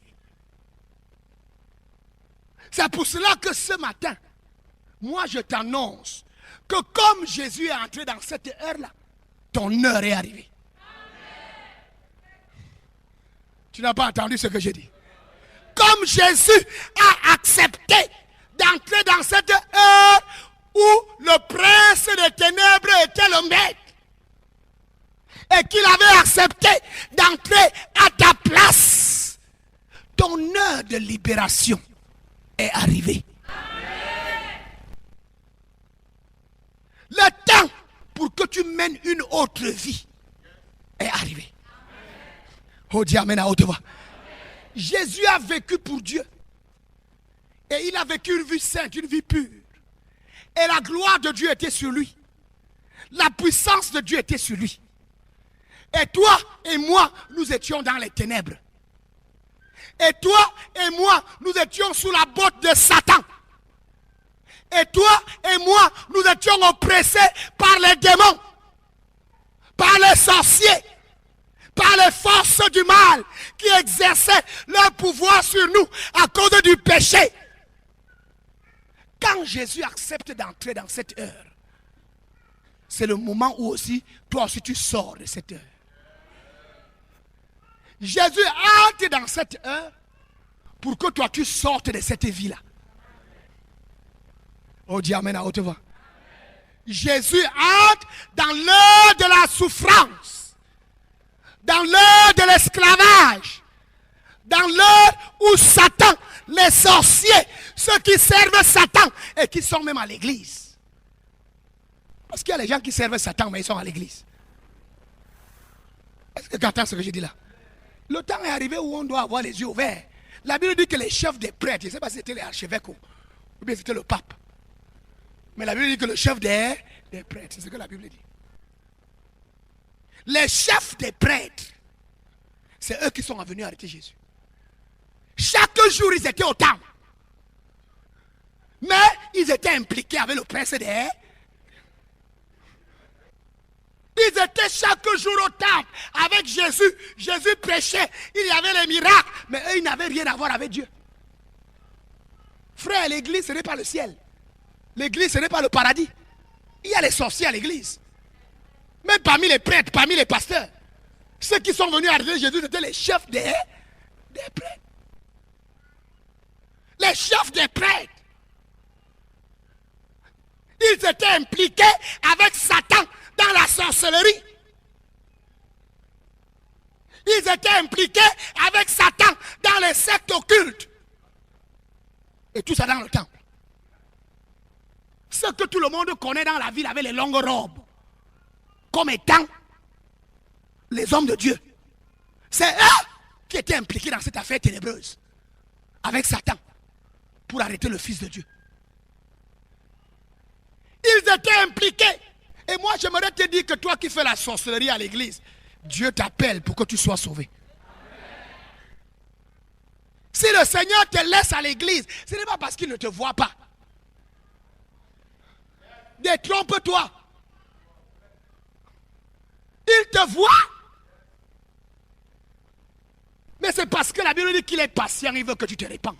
C'est pour cela que ce matin, moi je t'annonce que comme Jésus est entré dans cette heure-là, ton heure est arrivée. Tu n'as pas entendu ce que j'ai dit. Comme Jésus a accepté d'entrer dans cette heure où le prince des ténèbres était le maître, et qu'il avait accepté d'entrer à ta place, ton heure de libération est arrivée. Le temps pour que tu mènes une autre vie est arrivé. Oh, dis amen à haute voix. Jésus a vécu pour Dieu. Et il a vécu une vie sainte, une vie pure. Et la gloire de Dieu était sur lui. La puissance de Dieu était sur lui. Et toi et moi, nous étions dans les ténèbres. Et toi et moi, nous étions sous la botte de Satan. Et toi et moi, nous étions oppressés par les démons, par les sorciers, par les forces du mal qui exerçaient leur pouvoir sur nous à cause du péché. Quand Jésus accepte d'entrer dans cette heure, c'est le moment où aussi, toi aussi tu sors de cette heure. Jésus entre dans cette heure pour que toi tu sortes de cette vie-là. Oh, dis amen à haute voix. Jésus entre dans l'heure de la souffrance, dans l'heure de l'esclavage, dans l'heure où Satan, les sorciers, ceux qui servent Satan et qui sont même à l'église. Parce qu'il y a les gens qui servent Satan mais ils sont à l'église. Est-ce que tu entends ce que je dis là? Le temps est arrivé où on doit avoir les yeux ouverts. La Bible dit que les chefs des prêtres, je ne sais pas si c'était les archevêques ou bien c'était le pape. Mais la Bible dit que le chef des prêtres, c'est ce que la Bible dit. Les chefs des prêtres, c'est eux qui sont venus arrêter Jésus. Chaque jour, ils étaient au temple. Mais ils étaient impliqués avec le prince des... Ils étaient chaque jour au temple avec Jésus. Jésus prêchait, il y avait les miracles, mais eux, ils n'avaient rien à voir avec Dieu. Frère, l'église, ce n'est pas le ciel. L'église, ce n'est pas le paradis. Il y a les sorciers à l'église. Même parmi les prêtres, parmi les pasteurs. Ceux qui sont venus arrêter Jésus, c'était les chefs des prêtres. Les chefs des prêtres. Ils étaient impliqués avec Satan dans la sorcellerie. Ils étaient impliqués avec Satan dans les sectes occultes. Et tout ça dans le temple. Ce que tout le monde connaît dans la ville avec les longues robes, comme étant les hommes de Dieu. C'est eux qui étaient impliqués dans cette affaire ténébreuse avec Satan pour arrêter le Fils de Dieu. Ils étaient impliqués. Et moi, j'aimerais te dire que toi qui fais la sorcellerie à l'église, Dieu t'appelle pour que tu sois sauvé. Si le Seigneur te laisse à l'église, ce n'est pas parce qu'il ne te voit pas. Détrompe-toi. Il te voit. Mais c'est parce que la Bible dit qu'il est patient, il veut que tu te répandes.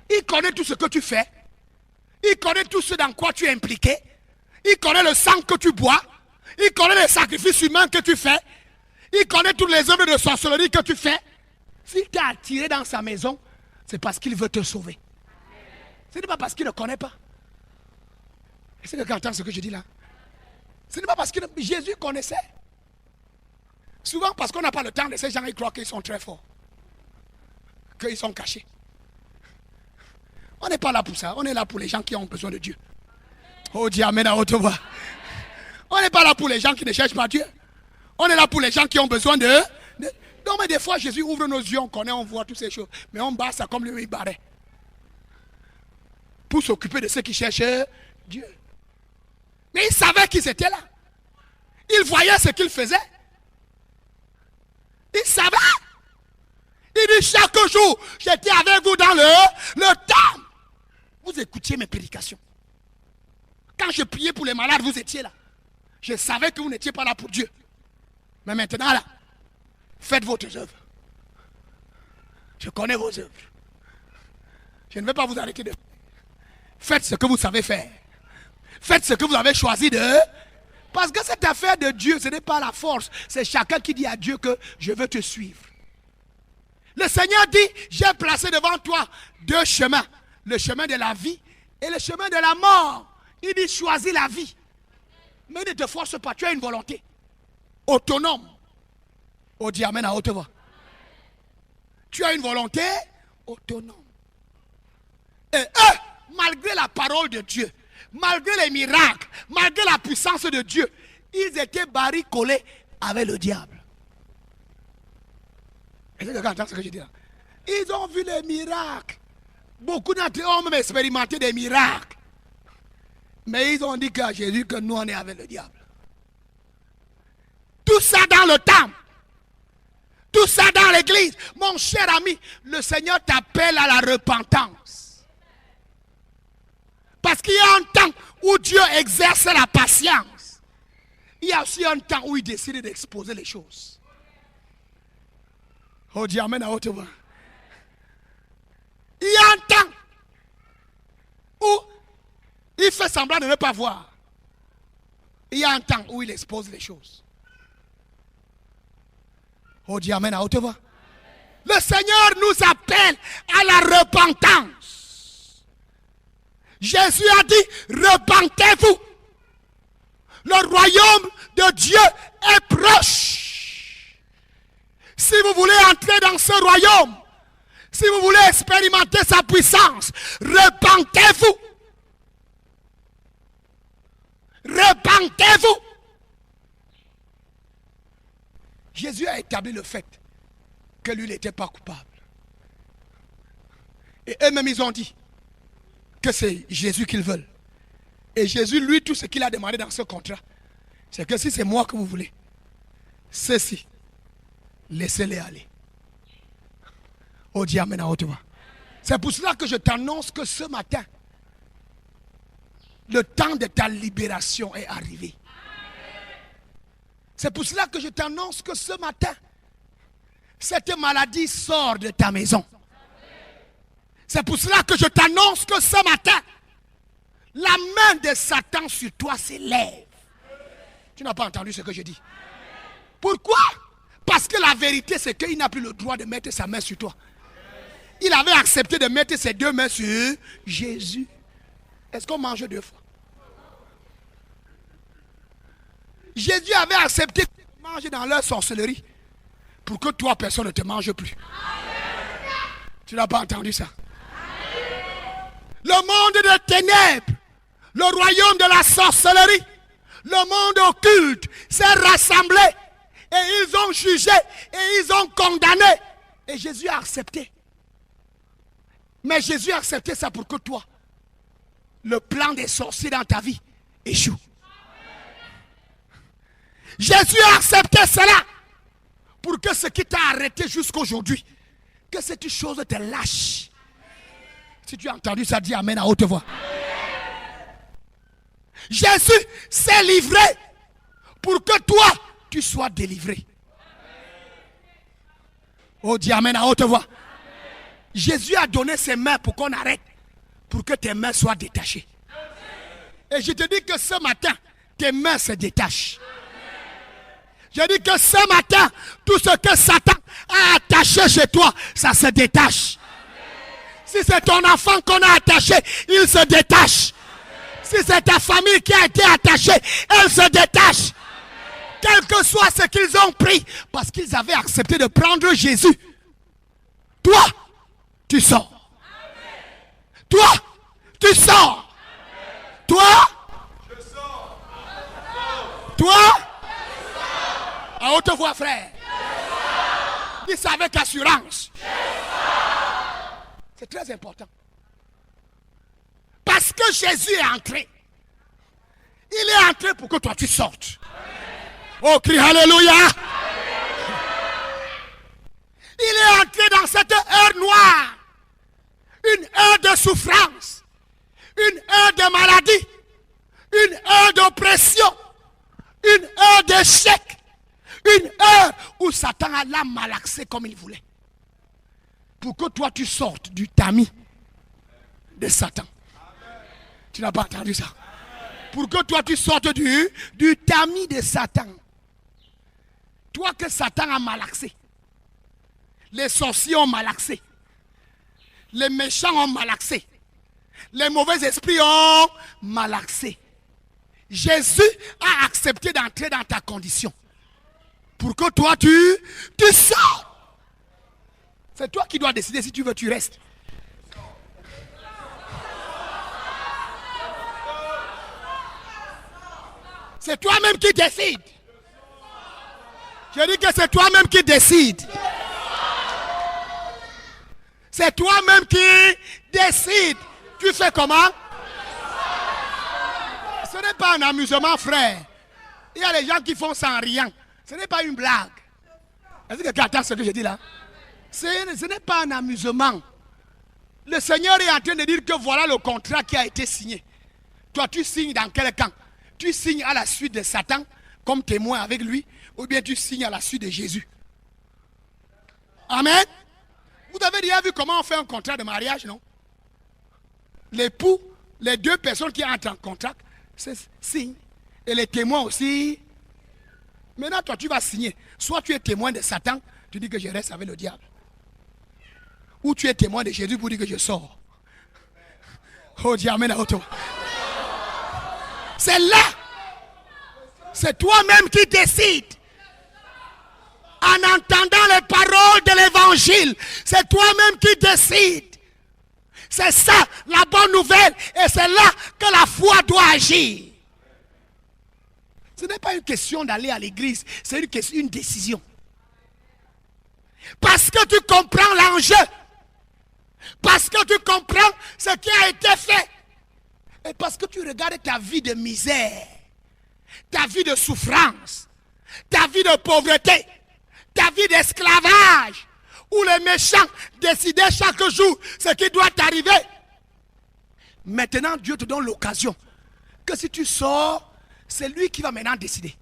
Il connaît tout ce que tu fais. Il connaît tout ce dans quoi tu es impliqué. Il connaît le sang que tu bois. Il connaît les sacrifices humains que tu fais. Il connaît toutes les œuvres de sorcellerie que tu fais. S'il t'a attiré dans sa maison, c'est parce qu'il veut te sauver. Ce n'est pas parce qu'il ne connaît pas. Est-ce que tu entends ce que je dis là? Ce n'est pas parce que Jésus connaissait. Souvent parce qu'on n'a pas le temps de ces gens, ils croient qu'ils sont très forts. Qu'ils sont cachés. On n'est pas là pour ça. On est là pour les gens qui ont besoin de Dieu. Oh, dis amen à haute voix. On n'est pas là pour les gens qui ne cherchent pas Dieu. On est là pour les gens qui ont besoin de... Non, mais des fois, Jésus ouvre nos yeux, on connaît, on voit toutes ces choses. Mais on bat ça comme lui, il barrait. Pour s'occuper de ceux qui cherchent Dieu. Mais il savait qu'ils étaient là. Il voyait ce qu'ils faisaient. Il savait. Il dit chaque jour, j'étais avec vous dans le temple. Vous écoutiez mes prédications. Quand je priais pour les malades, vous étiez là. Je savais que vous n'étiez pas là pour Dieu. Mais maintenant là, faites votre œuvre. Je connais vos œuvres. Je ne vais pas vous arrêter de faire. Faites ce que vous savez faire. Faites ce que vous avez choisi de... Parce que cette affaire de Dieu, ce n'est pas la force. C'est chacun qui dit à Dieu que je veux te suivre. Le Seigneur dit, j'ai placé devant toi deux chemins. Le chemin de la vie et le chemin de la mort. Il dit, choisis la vie. Mais ne te force pas, tu as une volonté. Autonome. Oh, dis amen à haute voix. Tu as une volonté autonome. Et eux, malgré la parole de Dieu, malgré les miracles, malgré la puissance de Dieu, ils étaient baricolés avec le diable. Est-ce que tu entends ce que je dis là? Ils ont vu les miracles. Beaucoup d'entre eux ont même expérimenté des miracles. Mais ils ont dit qu'à Jésus que nous on est avec le diable. Tout ça dans le temple. Tout ça dans l'église. Mon cher ami, le Seigneur t'appelle à la repentance. Parce qu'il y a un temps où Dieu exerce la patience. Il y a aussi un temps où il décide d'exposer les choses. Oh Dieu, amen à haute voix. Il y a un temps où il fait semblant de ne pas voir. Il y a un temps où il expose les choses. Oh Dieu, amen à haute voix. Le Seigneur nous appelle à la repentance. Jésus a dit, repentez-vous. Le royaume de Dieu est proche. Si vous voulez entrer dans ce royaume, si vous voulez expérimenter sa puissance, repentez-vous. Repentez-vous. Jésus a établi le fait que lui n'était pas coupable. Et eux-mêmes, ils ont dit que c'est Jésus qu'ils veulent. Et Jésus, lui, tout ce qu'il a demandé dans ce contrat, c'est que si c'est moi que vous voulez, ceci, laissez-les aller. Oh Dieu, amen à haute voix. C'est pour cela que je t'annonce que ce matin, le temps de ta libération est arrivé. C'est pour cela que je t'annonce que ce matin, cette maladie sort de ta maison. C'est pour cela que je t'annonce que ce matin, la main de Satan sur toi s'élève. Tu n'as pas entendu ce que je dis. Pourquoi? Parce que la vérité, c'est qu'il n'a plus le droit de mettre sa main sur toi. Il avait accepté de mettre ses deux mains sur Jésus. Est-ce qu'on mange deux fois? Jésus avait accepté de manger dans leur sorcellerie pour que toi, personne ne te mange plus. Tu n'as pas entendu ça? Le monde des ténèbres, le royaume de la sorcellerie, le monde occulte s'est rassemblé et ils ont jugé et ils ont condamné. Et Jésus a accepté. Mais Jésus a accepté ça pour que toi, le plan des sorciers dans ta vie échoue. Jésus a accepté cela pour que ce qui t'a arrêté jusqu'aujourd'hui, que cette chose te lâche. Si tu as entendu ça, dis amen à haute voix. Jésus s'est livré pour que toi, tu sois délivré. Oh, dis amen à haute voix. Jésus a donné ses mains pour qu'on arrête, pour que tes mains soient détachées. Et je te dis que ce matin, tes mains se détachent. Je dis que ce matin, tout ce que Satan a attaché chez toi, ça se détache. Si c'est ton enfant qu'on a attaché, il se détache. Si c'est ta famille qui a été attachée, elle se détache. Quel que soit ce qu'ils ont pris, parce qu'ils avaient accepté de prendre Jésus. Toi, tu sors. Toi, tu sors. Toi, toi, à haute voix, frère. Dis ça avec assurance. C'est très important. Parce que Jésus est entré. Il est entré pour que toi tu sortes. Oh, crie Alléluia. Il est entré dans cette heure noire. Une heure de souffrance. Une heure de maladie. Une heure d'oppression. Une heure d'échec. Une heure où Satan l'a malaxé comme il voulait. Pour que toi tu sortes du tamis de Satan. Tu n'as pas entendu ça? Pour que toi tu sortes du tamis de Satan. Toi que Satan a malaxé. Les sorciers ont malaxé. Les méchants ont malaxé. Les mauvais esprits ont malaxé. Jésus a accepté d'entrer dans ta condition. Pour que toi tu sors. C'est toi qui dois décider si tu veux, tu restes. C'est toi-même qui décides. Je dis que c'est toi-même qui décides. C'est toi-même qui décides. Tu fais comment? Ce n'est pas un amusement, frère. Il y a des gens qui font sans rien. Ce n'est pas une blague. Est-ce que quelqu'un entend ce que je dis là? Ce n'est pas un amusement. Le Seigneur est en train de dire que voilà le contrat qui a été signé. Toi, tu signes dans quel camp? Tu signes à la suite de Satan comme témoin avec lui, ou bien tu signes à la suite de Jésus? Amen. Vous avez déjà vu comment on fait un contrat de mariage, non? L'époux, les deux personnes qui entrent en contrat, c'est signe. Et les témoins aussi. Maintenant, toi, tu vas signer. Soit tu es témoin de Satan, tu dis que je reste avec le diable. Ou tu es témoin de Jésus pour dire que je sors. Oh Dieu, amen à auto. C'est là. C'est toi-même qui décides. En entendant les paroles de l'évangile, c'est toi-même qui décides. C'est ça la bonne nouvelle. Et c'est là que la foi doit agir. Ce n'est pas une question d'aller à l'église. C'est une décision. Parce que tu comprends l'enjeu. Parce que tu comprends ce qui a été fait. Et parce que tu regardes ta vie de misère, ta vie de souffrance, ta vie de pauvreté, ta vie d'esclavage, où les méchants décidaient chaque jour ce qui doit t'arriver. Maintenant, Dieu te donne l'occasion que si tu sors, c'est lui qui va maintenant décider.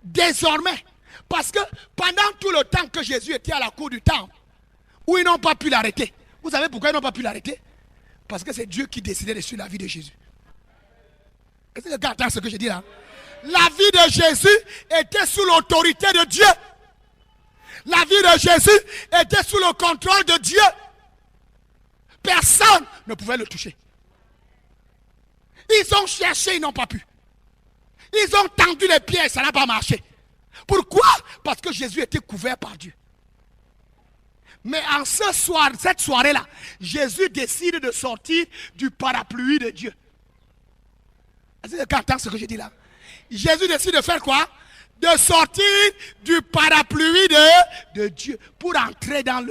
Désormais, parce que pendant tout le temps que Jésus était à la cour du temple, où ils n'ont pas pu l'arrêter. Vous savez pourquoi ils n'ont pas pu l'arrêter? Parce que c'est Dieu qui décidait de suivre la vie de Jésus. Est-ce que quelqu'un entend ce que je dis là? La vie de Jésus était sous l'autorité de Dieu. La vie de Jésus était sous le contrôle de Dieu. Personne ne pouvait le toucher. Ils ont cherché, ils n'ont pas pu. Ils ont tendu les pieds et ça n'a pas marché. Pourquoi? Parce que Jésus était couvert par Dieu. Mais en cette soirée-là, Jésus décide de sortir du parapluie de Dieu. Est-ce que quelqu'un entend ce que je dis là? Jésus décide de faire quoi? De sortir du parapluie de Dieu pour entrer dans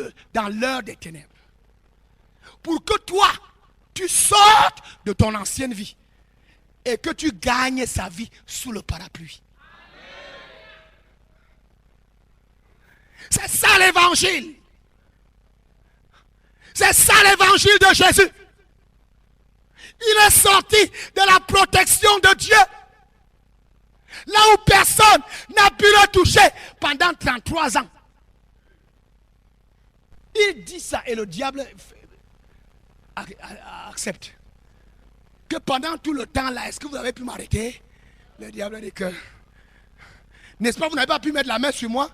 l'heure des ténèbres. Pour que toi, tu sortes de ton ancienne vie et que tu gagnes sa vie sous le parapluie. C'est ça l'évangile. C'est ça l'évangile de Jésus. Il est sorti de la protection de Dieu. Là où personne n'a pu le toucher pendant 33 ans. Il dit ça et le diable accepte. Que pendant tout le temps là, est-ce que vous avez pu m'arrêter? Le diable dit que, n'est-ce pas, vous n'avez pas pu mettre la main sur moi?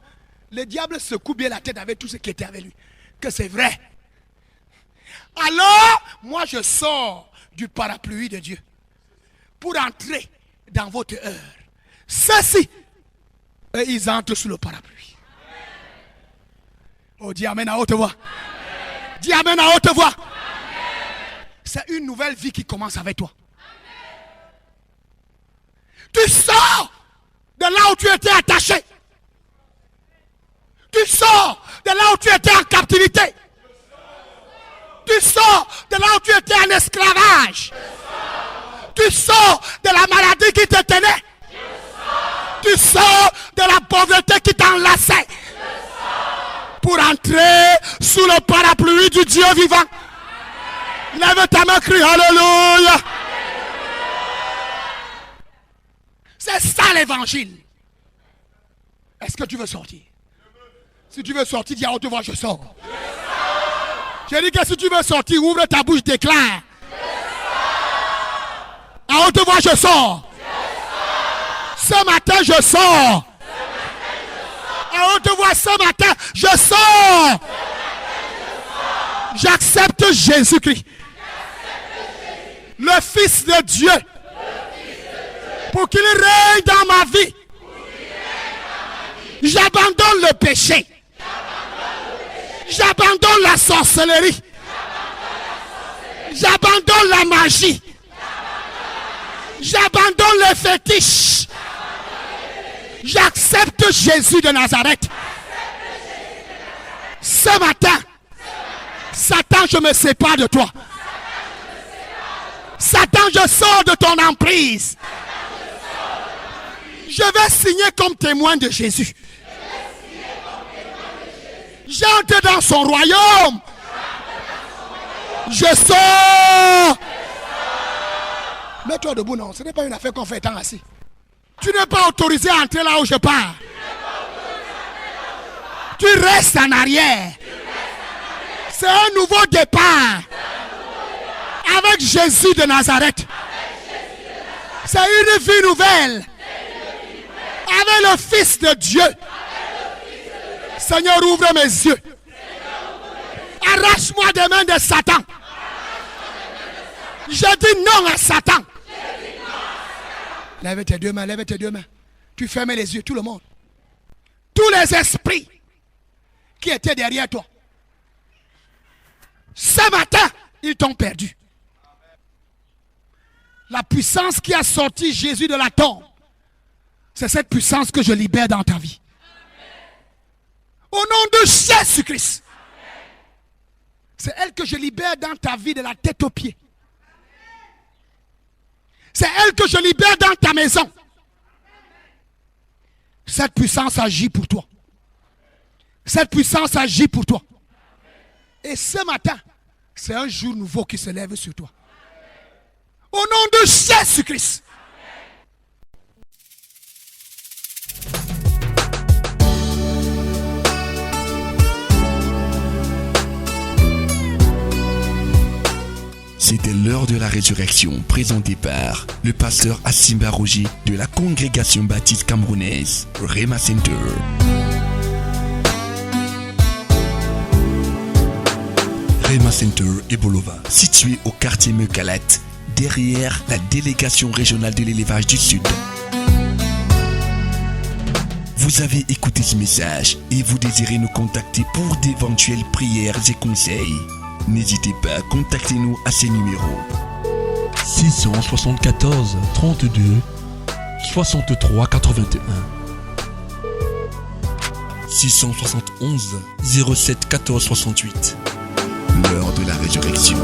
Le diable secoue bien la tête avec tout ce qui était avec lui. Que c'est vrai. Alors, moi je sors du parapluie de Dieu pour entrer dans votre heure. Ceux-ci, ils entrent sous le parapluie. Oh, dis amen à haute voix. Amen. Dis amen à haute voix. C'est une nouvelle vie qui commence avec toi. Amen. Tu sors de là où tu étais attaché. Tu sors de là où tu étais en captivité. Tu sors de là où tu étais en esclavage. Tu sors de la maladie qui te tenait. Tu sors de la pauvreté qui t'enlaçait. Pour entrer sous le parapluie du Dieu vivant. Lève ta main, crie Alléluia. C'est ça l'évangile. Est-ce que tu veux sortir? Si tu veux sortir, dis à haute voix, je sors. J'ai dit que si tu veux sortir, ouvre ta bouche, déclare. À haute voix, je sors. Ce matin, je sors. À haute voix, ce matin, je sors. J'accepte Jésus-Christ, le Fils de Dieu, pour qu'il règne dans ma vie. J'abandonne le péché. J'abandonne la sorcellerie. J'abandonne la magie. J'abandonne les fétiches. J'accepte Jésus de Nazareth. Ce matin, Satan, je me sépare de toi. Satan, je sors de ton emprise. Je vais signer comme témoin de Jésus. J'entre dans son royaume. Je sors. Mets-toi debout, non. Ce n'est pas une affaire qu'on fait tant assis. Tu n'es pas autorisé à entrer là où je pars. Tu restes en arrière. C'est un nouveau départ. Avec Jésus de Nazareth. C'est une vie nouvelle. Avec le Fils de Dieu. Seigneur, ouvre mes yeux. Arrache-moi des mains de Satan. Je dis non à Satan. Lève tes deux mains, lève tes deux mains. Tu fermes les yeux, tout le monde. Tous les esprits qui étaient derrière toi. Ce matin, ils t'ont perdu. La puissance qui a sorti Jésus de la tombe, c'est cette puissance que je libère dans ta vie. Au nom de Jésus-Christ. C'est elle que je libère dans ta vie de la tête aux pieds. C'est elle que je libère dans ta maison. Cette puissance agit pour toi. Cette puissance agit pour toi. Et ce matin, c'est un jour nouveau qui se lève sur toi. Au nom de Jésus-Christ. C'était l'heure de la résurrection présentée par le pasteur Asimba Roger de la congrégation baptiste camerounaise Rema Center. Rema Center et Bolova, situé au quartier Meucalat, derrière la délégation régionale de l'élevage du Sud. Vous avez écouté ce message et vous désirez nous contacter pour d'éventuelles prières et conseils. N'hésitez pas à contacter nous à ces numéros 674 32 63 81 671 07 14 68. L'heure de la résurrection.